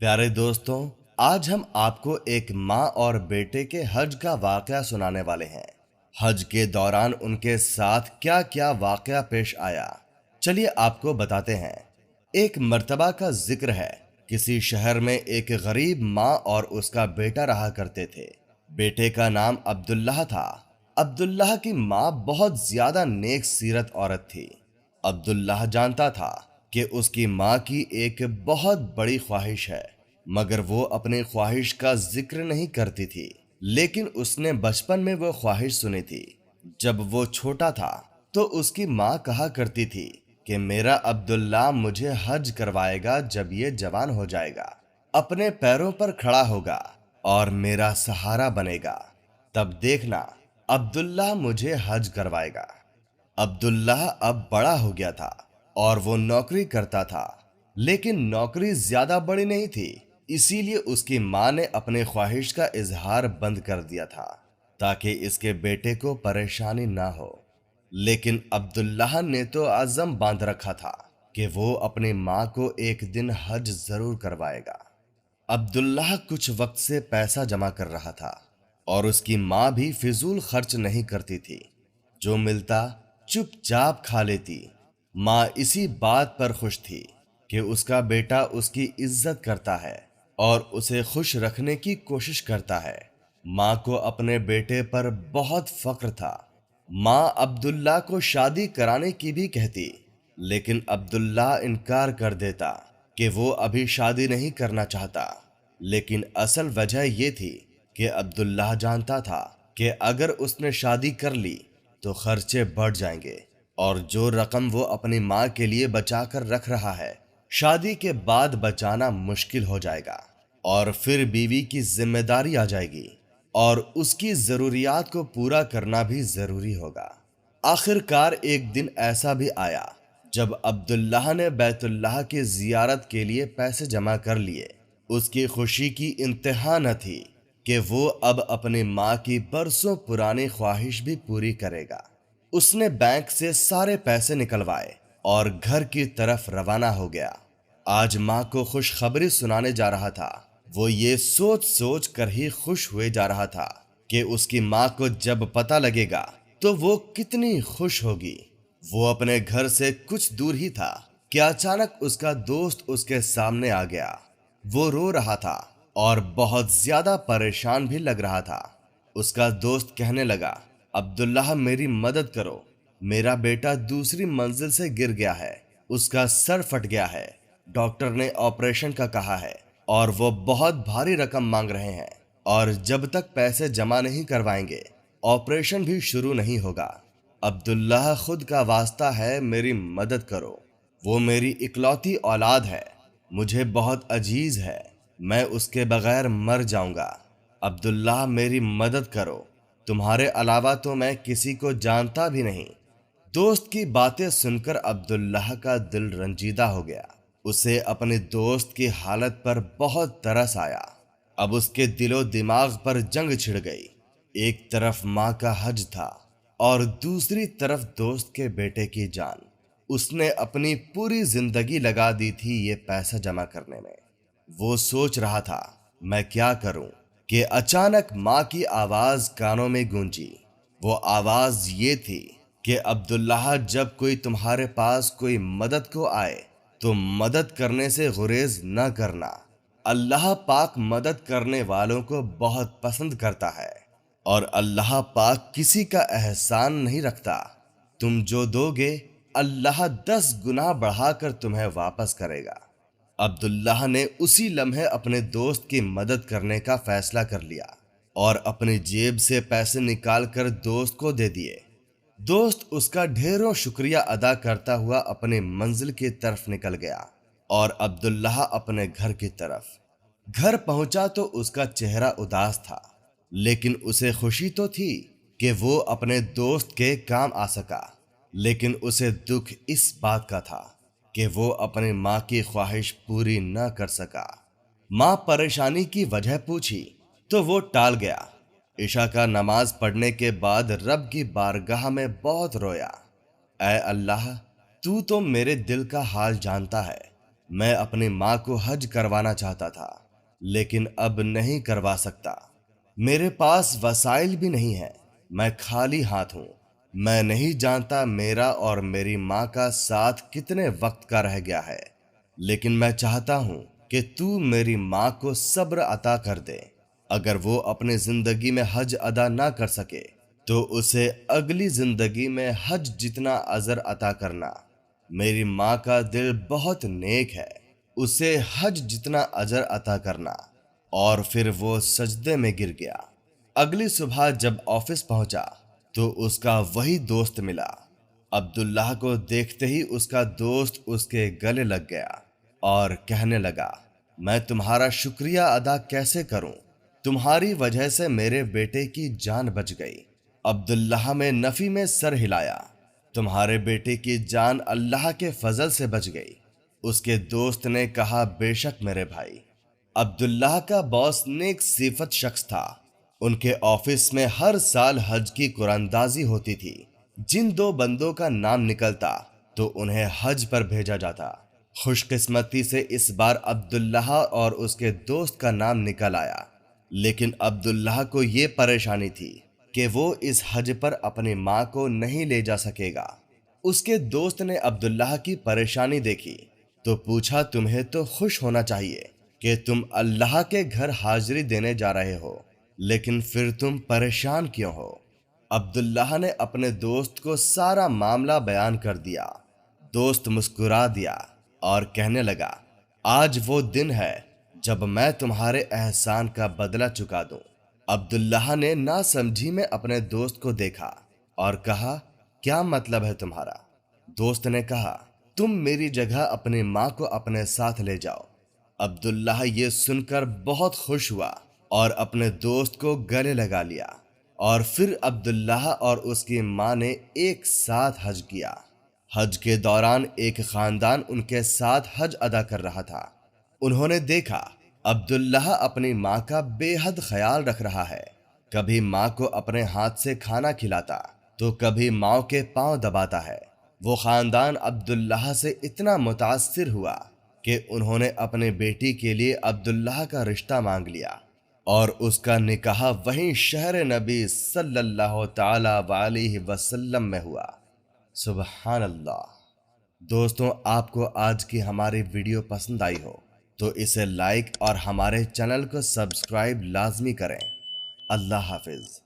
प्यारे दोस्तों, आज हम आपको एक माँ और बेटे के हज का वाकया सुनाने वाले हैं। हज के दौरान उनके साथ क्या क्या वाकया पेश आया, चलिए आपको बताते हैं। एक मर्तबा का जिक्र है। किसी शहर में एक गरीब माँ और उसका बेटा रहा करते थे। बेटे का नाम अब्दुल्लाह था। अब्दुल्लाह की माँ बहुत ज्यादा नेक सीरत औरत थी। अब्दुल्लाह जानता था कि उसकी माँ की एक बहुत बड़ी ख्वाहिश है, मगर वो अपनी ख्वाहिश का जिक्र नहीं करती थी। लेकिन उसने बचपन में वो ख्वाहिश सुनी थी। जब वो छोटा था तो उसकी माँ कहा करती थी कि मेरा अब्दुल्ला मुझे हज करवाएगा जब ये जवान हो जाएगा, अपने पैरों पर खड़ा होगा और मेरा सहारा बनेगा। तब देखना, अब्दुल्ला मुझे हज करवाएगा। अब्दुल्लाह अब बड़ा हो गया था और वो नौकरी करता था, लेकिन नौकरी ज्यादा बड़ी नहीं थी। इसीलिए उसकी माँ ने अपने ख्वाहिश का इजहार बंद कर दिया था ताकि इसके बेटे को परेशानी ना हो। लेकिन अब्दुल्लाह ने तो आज़म बांध रखा था कि वो अपनी माँ को एक दिन हज जरूर करवाएगा। अब्दुल्लाह कुछ वक्त से पैसा जमा कर रहा था और उसकी माँ भी फिजूल खर्च नहीं करती थी। जो मिलता चुपचाप खा लेती। माँ इसी बात पर खुश थी कि उसका बेटा उसकी इज्जत करता है और उसे खुश रखने की कोशिश करता है। माँ को अपने बेटे पर बहुत फख्र था। माँ अब्दुल्ला को शादी कराने की भी कहती, लेकिन अब्दुल्ला इनकार कर देता कि वो अभी शादी नहीं करना चाहता। लेकिन असल वजह ये थी कि अब्दुल्ला जानता था कि अगर उसने शादी कर ली तो खर्चे बढ़ जाएंगे और जो रकम वो अपनी माँ के लिए बचा कर रख रहा है, शादी के बाद बचाना मुश्किल हो जाएगा और फिर बीवी की जिम्मेदारी आ जाएगी और उसकी जरूरियात को पूरा करना भी जरूरी होगा। आखिरकार एक दिन ऐसा भी आया जब अब्दुल्लाह ने बैतुल्लाह की जियारत के लिए पैसे जमा कर लिए। उसकी खुशी की इंतहा न थी कि वो अब अपनी माँ की बरसों पुरानी ख्वाहिश भी पूरी करेगा। उसने बैंक से सारे पैसे निकलवाए और घर की तरफ रवाना हो गया। आज माँ को खुशखबरी सुनाने जा रहा था। वो ये सोच सोच कर ही खुश हुए जा रहा था कि उसकी माँ को जब पता लगेगा तो वो कितनी खुश होगी। वो अपने घर से कुछ दूर ही था कि अचानक उसका दोस्त उसके सामने आ गया। वो रो रहा था और बहुत ज्यादा परेशान भी लग रहा था। उसका दोस्त कहने लगा, अब्दुल्लाह मेरी मदद करो, मेरा बेटा दूसरी मंजिल से गिर गया है, उसका सर फट गया है, डॉक्टर ने ऑपरेशन का कहा है और वो बहुत भारी रकम मांग रहे हैं और जब तक पैसे जमा नहीं करवाएंगे ऑपरेशन भी शुरू नहीं होगा। अब्दुल्लाह खुद का वास्ता है, मेरी मदद करो, वो मेरी इकलौती औलाद है, मुझे बहुत अजीज है, मैं उसके बगैर मर जाऊंगा। अब्दुल्लाह मेरी मदद करो, तुम्हारे अलावा तो मैं किसी को जानता भी नहीं। दोस्त की बातें सुनकर अब्दुल्लाह का दिल रंजीदा हो गया। उसे अपने दोस्त की हालत पर बहुत तरस आया। अब उसके दिलो दिमाग पर जंग छिड़ गई। एक तरफ माँ का हज था और दूसरी तरफ दोस्त के बेटे की जान। उसने अपनी पूरी जिंदगी लगा दी थी ये पैसा जमा करने में। वो सोच रहा था, मैं क्या करूं, कि अचानक माँ की आवाज कानों में गूंजी। वो आवाज ये थी कि अब्दुल्लाह, जब कोई तुम्हारे पास कोई मदद को आए तो मदद करने से गुरेज न करना। अल्लाह पाक मदद करने वालों को बहुत पसंद करता है और अल्लाह पाक किसी का एहसान नहीं रखता। तुम जो दोगे अल्लाह 10 गुना बढ़ाकर तुम्हें वापस करेगा। अब्दुल्लाह ने उसी लम्हे अपने दोस्त की मदद करने का फैसला कर लिया और अपनी जेब से पैसे निकालकर दोस्त को दे दिए। दोस्त उसका ढेरों शुक्रिया अदा करता हुआ अपनी मंजिल की तरफ निकल गया और अब्दुल्लाह अपने घर की तरफ। घर पहुंचा तो उसका चेहरा उदास था, लेकिन उसे खुशी तो थी कि वो अपने दोस्त के काम आ सका। लेकिन उसे दुख इस बात का था कि वो अपनी माँ की ख्वाहिश पूरी न कर सका। माँ परेशानी की वजह पूछी तो वो टाल गया। इशा का नमाज पढ़ने के बाद रब की बारगाह में बहुत रोया। ऐ अल्लाह, तू तो मेरे दिल का हाल जानता है, میں اپنی ماں کو حج کروانا چاہتا تھا لیکن اب نہیں کروا سکتا۔ میرے پاس وسائل بھی نہیں ہیں، میں خالی ہاتھ ہوں۔ میں نہیں جانتا میرا اور میری ماں کا ساتھ کتنے وقت کا رہ گیا ہے، لیکن میں چاہتا ہوں کہ تو میری ماں کو صبر عطا کر دے۔ اگر وہ اپنی زندگی میں حج ادا نہ کر سکے تو اسے اگلی زندگی میں حج جتنا اجر عطا کرنا۔ میری ماں کا دل بہت نیک ہے، اسے حج جتنا اجر عطا کرنا۔ اور پھر وہ سجدے میں گر گیا۔ اگلی صبح جب آفس پہنچا تو اس کا وہی دوست ملا۔ عبداللہ کو دیکھتے ہی اس کا دوست اس کے گلے لگ گیا اور کہنے لگا، میں تمہارا شکریہ ادا کیسے کروں؟ تمہاری وجہ سے میرے بیٹے کی جان بچ گئی۔ عبداللہ میں نفی میں سر ہلایا، تمہارے بیٹے کی جان اللہ کے فضل سے بچ گئی۔ اس کے دوست نے کہا، بے شک میرے بھائی۔ عبداللہ کا باس نیک صفت شخص تھا۔ ان کے آفس میں ہر سال حج کی قراندازی ہوتی تھی۔ جن دو بندوں کا نام نکلتا تو انہیں حج پر بھیجا جاتا۔ خوش قسمتی سے اس بار عبداللہ اور اس کے دوست کا نام نکل آیا، لیکن عبداللہ کو یہ پریشانی تھی کہ وہ اس حج پر اپنی ماں کو نہیں لے جا سکے گا۔ اس کے دوست نے عبداللہ کی پریشانی دیکھی تو پوچھا، تمہیں تو خوش ہونا چاہیے کہ تم اللہ کے گھر حاضری دینے جا رہے ہو، لیکن پھر تم پریشان کیوں ہو؟ عبداللہ نے اپنے دوست کو سارا معاملہ بیان کر دیا۔ دوست مسکرا دیا اور کہنے لگا، آج وہ دن ہے جب میں تمہارے احسان کا بدلہ چکا دوں۔ عبداللہ نے ناسمجھی میں اپنے دوست کو دیکھا اور کہا، کیا مطلب ہے تمہارا؟ دوست نے کہا، تم میری جگہ اپنی ماں کو اپنے ساتھ لے جاؤ۔ عبداللہ یہ سن کر بہت خوش ہوا اور اپنے دوست کو گلے لگا لیا، اور پھر عبداللہ اور اس کی ماں نے ایک ساتھ حج کیا۔ حج کے دوران ایک خاندان ان کے ساتھ حج ادا کر رہا تھا۔ انہوں نے دیکھا عبداللہ اپنی ماں کا بے حد خیال رکھ رہا ہے۔ کبھی ماں کو اپنے ہاتھ سے کھانا کھلاتا تو کبھی ماں کے پاؤں دباتا ہے۔ وہ خاندان عبداللہ سے اتنا متاثر ہوا کہ انہوں نے اپنے بیٹی کے لیے عبداللہ کا رشتہ مانگ لیا اور اس کا نکاح وہیں شہر نبی صلی اللہ تعالی علیہ وسلم میں ہوا۔ سبحان اللہ۔ دوستوں، آپ کو آج کی ہماری ویڈیو پسند آئی ہو تو اسے لائک اور ہمارے چینل کو سبسکرائب لازمی کریں۔ اللہ حافظ۔